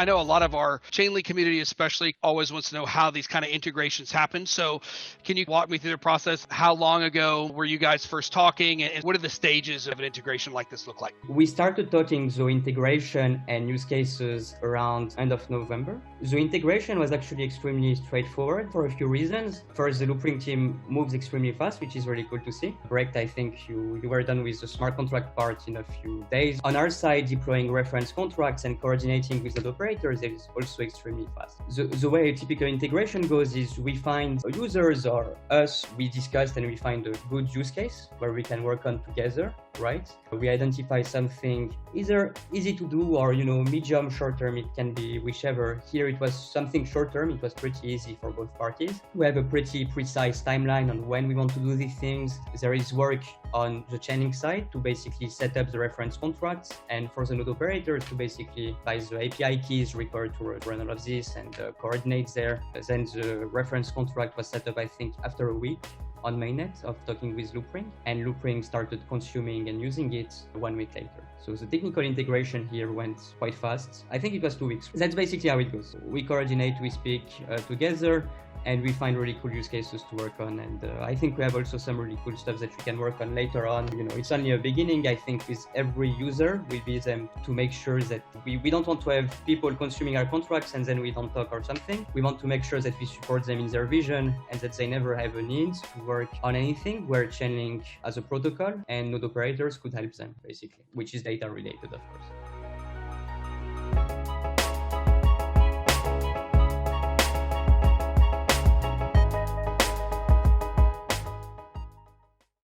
I know a lot of our Chainlink community especially always wants to know how these kind of integrations happen. So can you walk me through the process? How long ago were you guys first talking, and what are the stages of an integration like this look like? We started talking the integration and use cases around end of November. The integration was actually extremely straightforward for a few reasons. First, the Loopring team moves extremely fast, which is really cool to see. Correct, I think you were done with the smart contract part in a few days. On our side, deploying reference contracts and coordinating with the operators is also extremely fast. The way a typical integration goes is we find users or us, we discussed and we find a good use case where we can work on together, right? We identify something either easy to do or, medium, short term, it can be whichever. Here it was something short term, it was pretty easy for both parties. We have a pretty precise timeline on when we want to do these things. There is work on the Chainlink side to basically set up the reference contracts, and for the node operators to basically buy the API keys required to run all of this and coordinate there. Then the reference contract was set up, I think, after a week on mainnet of talking with Loopring, and Loopring started consuming and using it 1 week later. So the technical integration here went quite fast. I think it was 2 weeks. That's basically how it goes. We coordinate, we speak together, and we find really cool use cases to work on. And I think we have also some really cool stuff that we can work on later on. It's only a beginning. I think with every user, we be them to make sure that we don't want to have people consuming our contracts and then we don't talk or something. We want to make sure that we support them in their vision and that they never have a need to work on anything where Chainlink as a protocol and node operators could help them, basically, which is data related, of course.